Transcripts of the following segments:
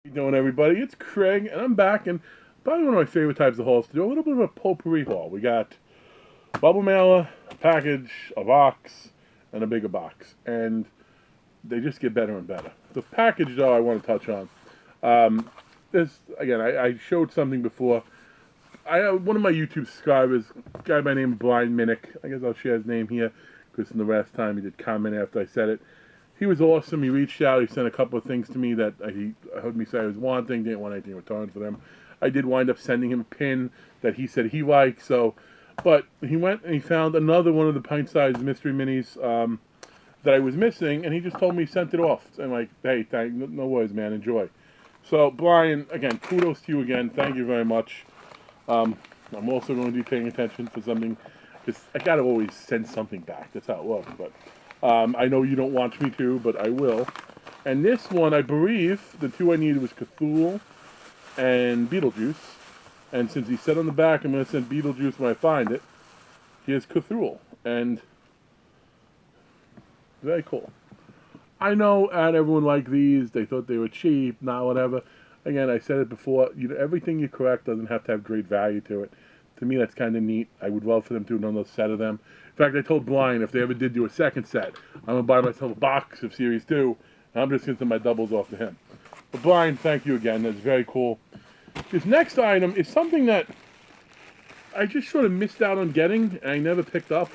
How you doing, everybody? It's Craig, and I'm back, and probably one of my favorite types of hauls to do a little bit of a potpourri haul. We got a bubble mailer, a package, a box, and a bigger box, and they just get better and better. The package, though, I want to touch on. This again, I showed something before. One of my YouTube subscribers, a guy by the name of Blind Minnick. I guess I'll share his name here because in the last time he did comment after I said it. He was awesome. He reached out. He sent a couple of things to me that he heard me say I was wanting. Didn't want anything in return for them. I did wind up sending him a pin that he said he liked. So, but he went and he found another one of the pint-sized mystery minis that I was missing, and he just told me he sent it off. I'm like, hey, no worries, man. Enjoy. So, Brian, again, kudos to you again. Thank you very much. I'm also going to be paying attention for something. Because I got to always send something back. That's how it works. But I know you don't want me to, but I will. And this one, I believe, the two I needed was Cthulhu and Beetlejuice. And since he said on the back, I'm going to send Beetlejuice when I find it, here's Cthulhu. And very cool. I know not everyone liked these. They thought they were cheap, not whatever. Again, I said it before, everything you correct doesn't have to have great value to it. To me, that's kind of neat. I would love for them to do another set of them. In fact, I told Blind if they ever did do a second set, I'm going to buy myself a box of Series 2, and I'm just going to send my doubles off to him. But Blind, thank you again. That's very cool. This next item is something that I just sort of missed out on getting, and I never picked up.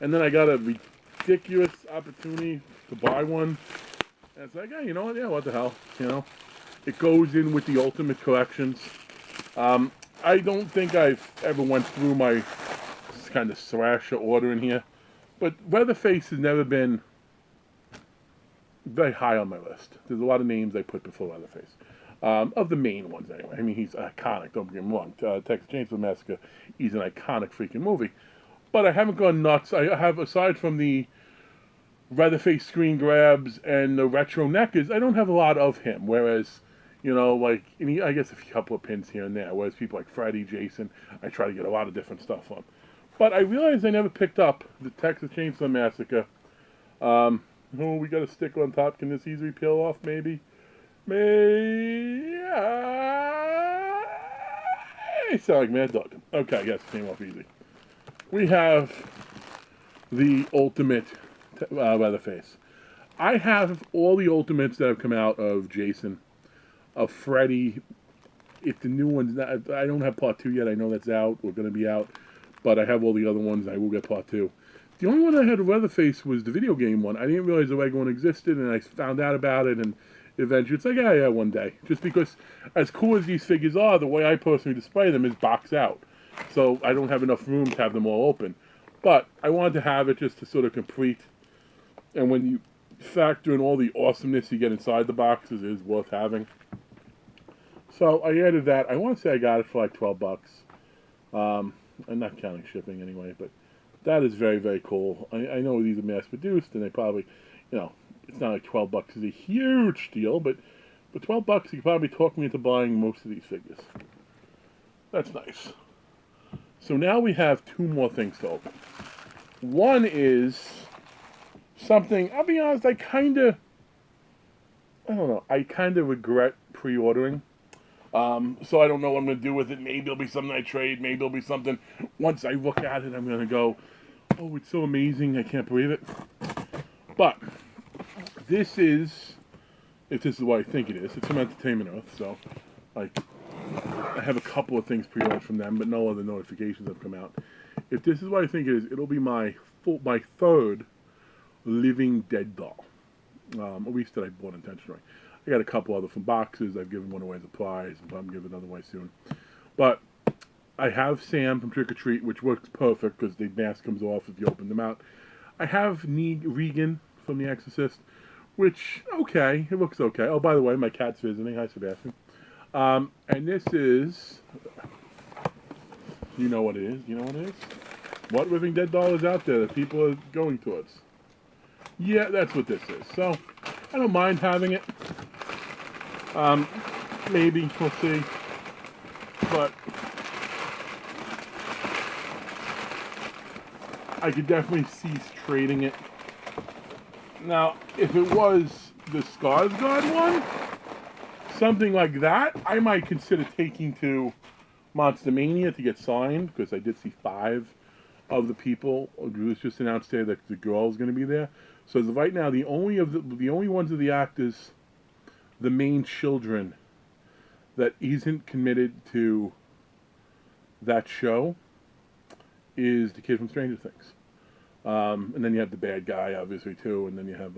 And then I got a ridiculous opportunity to buy one. And it's like, hey, you know what? Yeah, what the hell? It goes in with the Ultimate Collections. I don't think I've ever went through my kind of slasher order in here, but Leatherface has never been very high on my list. There's a lot of names I put before Leatherface. Of the main ones, anyway. I mean, he's iconic, don't get me wrong. Texas Chainsaw Massacre, he's an iconic freaking movie. But I haven't gone nuts. I have, aside from the Leatherface screen grabs and the retro neckers, I don't have a lot of him, whereas I guess a couple of pins here and there, whereas people like Freddy, Jason, I try to get a lot of different stuff on. But I realized I never picked up the Texas Chainsaw Massacre. Oh, we got a sticker on top. Can this easily peel off, maybe? I sound like Mad Dog. Okay, I guess it came off easy. We have the Ultimate Leatherface. I have all the Ultimates that have come out of Jason, of Freddy. If the new one's not, I don't have part 2 yet. I know that's out, or going to be out, but I have all the other ones. I will get part 2. The only one I had of Leatherface was the video game one. I didn't realize the regular one existed, and I found out about it, and eventually it's like, yeah, one day. Just because, as cool as these figures are, the way I personally display them is box out. So I don't have enough room to have them all open. But I wanted to have it just to sort of complete, and when you factor in all the awesomeness you get inside the boxes, it is worth having. So I added that. I want to say I got it for like $12. I'm not counting shipping anyway, but that is very, very cool. I know these are mass produced, and they probably, it's not like $12 is a huge deal, but for $12 you can probably talk me into buying most of these figures. That's nice. So now we have 2 more things to open. One is something, I'll be honest, I kind of regret pre-ordering. So I don't know what I'm going to do with it. Maybe it'll be something I trade. Maybe it'll be something, once I look at it, I'm going to go, oh, it's so amazing, I can't believe it. But this is, if this is what I think it is, it's from Entertainment Earth, so I have a couple of things pre-ordered from them, but no other notifications have come out. If this is what I think it is, it'll be my 3rd Living Dead doll. At least that I bought intentionally. I got a couple other from boxes. I've given one away as a prize, and I'm giving another away soon. But I have Sam from Trick or Treat, which works perfect because the mask comes off if you open them out. I have Regan from The Exorcist, which, okay, it looks okay. Oh, by the way, my cat's visiting. Hi, Sebastian. And this is, you know what it is? You know what it is? What Living Dead doll is out there that people are going towards? Yeah, that's what this is. So, I don't mind having it. Maybe, we'll see. But I could definitely cease trading it. Now, if it was the Skarsgård one, something like that, I might consider taking to Monster Mania to get signed, because I did see 5 of the people. It was just announced today that the girl is going to be there. So as of right now, the only ones of the actors, the main children, that isn't committed to that show is the kid from Stranger Things. And then you have the bad guy, obviously, too, and then you have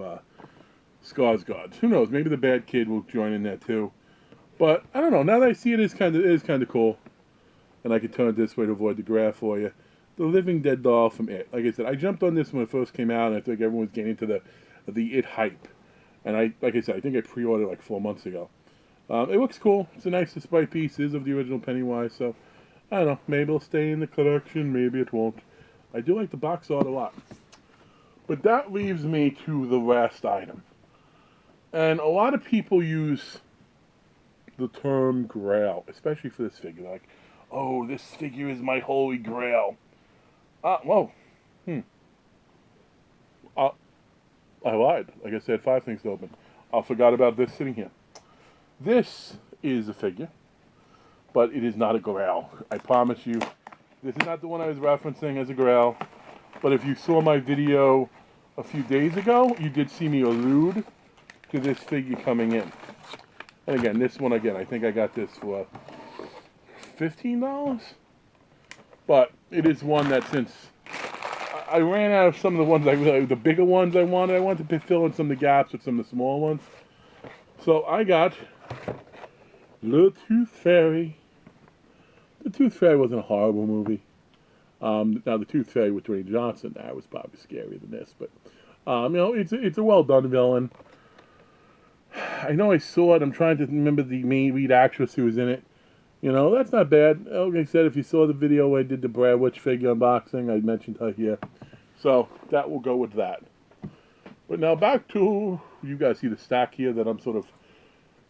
Skarsgård. Who knows? Maybe the bad kid will join in there too. But I don't know. Now that I see it, it is kind of cool. And I can turn it this way to avoid the graph for you. The Living Dead doll from It. Like I said, I jumped on this when it first came out, and I think everyone was getting into the It hype. And like I said, I think I pre-ordered like 4 months ago. It looks cool. It's a nice display piece. It is of the original Pennywise, so I don't know. Maybe it'll stay in the collection. Maybe it won't. I do like the box art a lot. But that leaves me to the last item. And a lot of people use the term Grail, especially for this figure. Like, oh, this figure is my holy Grail. Whoa. I lied. Like I said, 5 things to open. I forgot about this sitting here. This is a figure, but it is not a Grail. I promise you, this is not the one I was referencing as a Grail. But if you saw my video a few days ago, you did see me allude to this figure coming in. And again, this one, I think I got this for $15. But it is one that, since I ran out of some of the ones the bigger ones I wanted to fill in some of the gaps with some of the small ones. So I got The Tooth Fairy. The Tooth Fairy wasn't a horrible movie. Now the Tooth Fairy with Dwayne Johnson, that was probably scarier than this, but you know, it's a well done villain. I know I saw it. I'm trying to remember the main lead actress who was in it. You know, that's not bad. Like I said, if you saw the video where I did the Brad Witch figure unboxing, I mentioned her here. So that will go with that. But now back to, you guys see the stack here that I'm sort of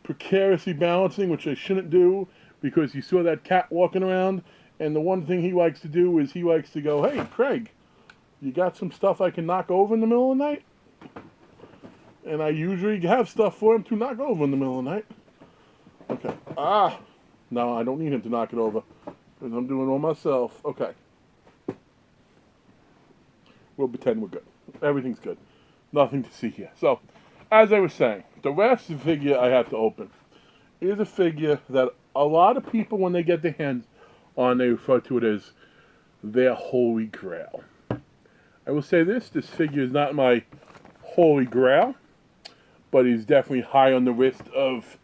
precariously balancing, which I shouldn't do, because you saw that cat walking around, and the one thing he likes to do is he likes to go, hey, Craig, you got some stuff I can knock over in the middle of the night? And I usually have stuff for him to knock over in the middle of the night. Okay. No, I don't need him to knock it over, because I'm doing it all myself. Okay. We'll pretend we're good. Everything's good. Nothing to see here. So, as I was saying, the last figure I have to open is a figure that a lot of people, when they get their hands on, they refer to it as their holy grail. I will say this figure is not my holy grail, but he's definitely high on the list of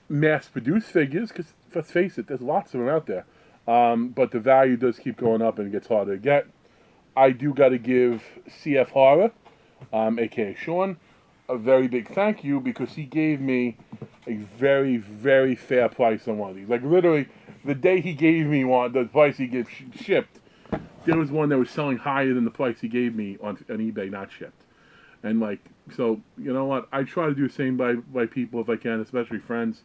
mass-produced figures, because, let's face it, there's lots of them out there. But the value does keep going up, and it gets harder to get. I do got to give CF Horror, a.k.a. Sean, a very big thank you, because he gave me a very, very fair price on one of these. Like, literally, the day he gave me one, the price he gave shipped, there was one that was selling higher than the price he gave me on eBay, not shipped. And, like, so, you know what? I try to do the same by people if I can, especially friends.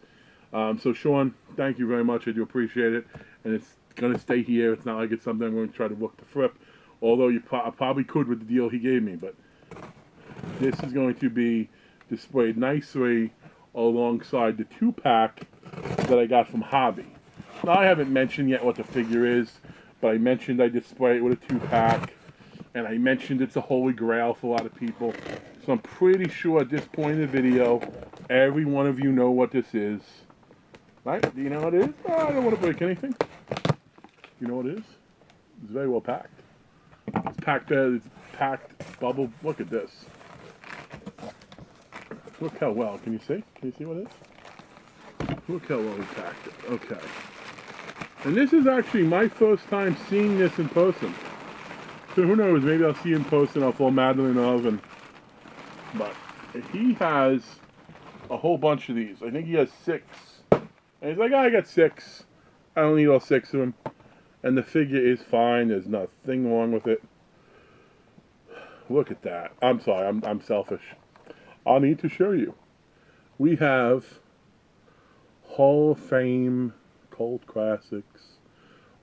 So, Sean, thank you very much. I do appreciate it. And it's going to stay here. It's not like it's something I'm going to try to look to flip. Although I probably could with the deal he gave me. But this is going to be displayed nicely alongside the 2-pack that I got from Hobby. Now, I haven't mentioned yet what the figure is, but I mentioned I display it with a 2-pack. And I mentioned it's a holy grail for a lot of people. So I'm pretty sure at this point in the video, every one of you know what this is. Right? Do you know what it is? Oh, I don't want to break anything. You know what it is? It's very well packed. It's packed there. It's packed bubble. Look at this. Look how well. Can you see? Can you see what it is? Look how well we packed it. Okay. And this is actually my first time seeing this in person. So who knows, maybe I'll see him post and I'll fall madly in love. But he has a whole bunch of these. I think he has 6. And he's like, I got 6. I don't need all 6 of them. And the figure is fine. There's nothing wrong with it. Look at that. I'm sorry, I'm selfish. I'll need to show you. We have Hall of Fame, Cult Classics,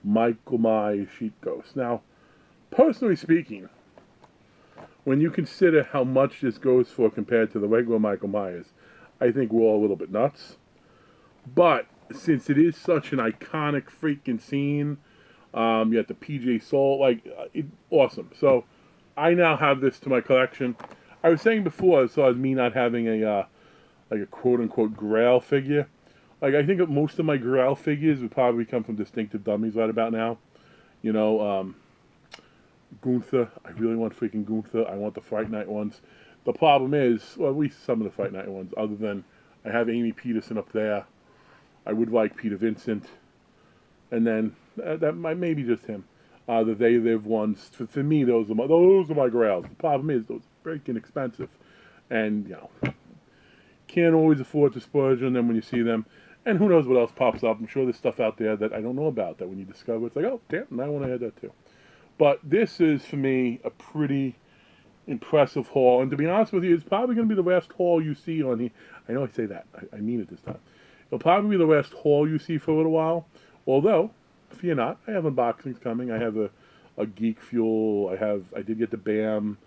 Michael Myers Sheet Ghost. Now, personally speaking, when you consider how much this goes for compared to the regular Michael Myers, I think we're all a little bit nuts. But since it is such an iconic freaking scene, you got the PJ Soul, like, awesome. So I now have this to my collection. I was saying before, as far as me not having a like a quote unquote Grail figure. Like, I think that most of my Grail figures would probably come from distinctive dummies right about now. You know, Gunther. I really want freaking Gunther. I want the Fright Night ones. The problem is, well, at least some of the Fright Night ones, other than I have Amy Peterson up there. I would like Peter Vincent. And then, that might maybe just him. The They Live ones. For me, those are my Grails. The problem is, those are freaking expensive. And, you know, can't always afford to splurge on them when you see them. And who knows what else pops up. I'm sure there's stuff out there that I don't know about that when you discover it's like, oh, damn, now I want to add that too. But this is, for me, a pretty impressive haul. And to be honest with you, it's probably going to be the last haul you see on here. I know I say that. I mean it this time. It'll probably be the last haul you see for a little while. Although, fear not, I have unboxings coming. I have a Geek Fuel. I did get the BAM.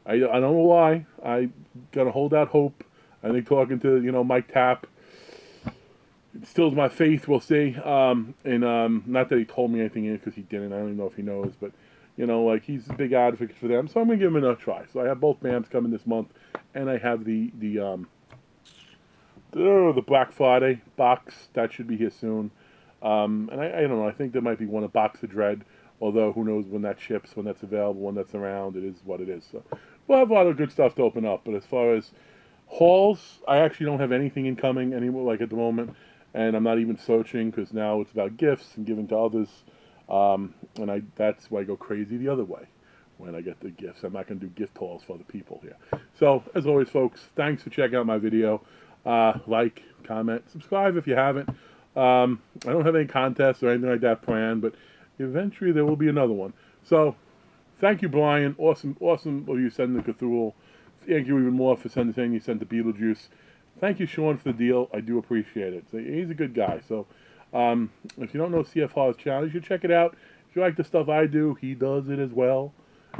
I don't know why. I got to hold out hope. I think talking to, Mike Tapp, it stills my faith, we'll see. Not that he told me anything because he didn't. I don't even know if he knows, but like, he's a big advocate for them, so I'm gonna give him another try. So I have both BAMs coming this month, and I have the Black Friday box that should be here soon. And I don't know. I think there might be one, a box of Dread. Although who knows when that ships, when that's available, when that's around. It is what it is. So we'll have a lot of good stuff to open up. But as far as hauls, I actually don't have anything incoming anymore, like, at the moment, and I'm not even searching because now it's about gifts and giving to others, and that's why I go crazy the other way when I get the gifts. I'm not going to do gift hauls for other people here. So, as always, folks, thanks for checking out my video. Like, comment, subscribe if you haven't. I don't have any contests or anything like that planned, but eventually there will be another one. So, thank you, Brian. Awesome of you sending the Cthulhu. Thank you even more for saying you sent the Beetlejuice. Thank you, Sean, for the deal. I do appreciate it. So he's a good guy. So if you don't know CF Hall's channel, you should check it out. If you like the stuff I do, he does it as well.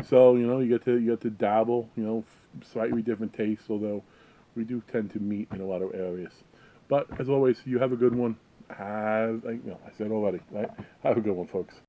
So you get to dabble. Slightly different tastes, although we do tend to meet in a lot of areas. But as always, you have a good one. I said already, right? Have a good one, folks.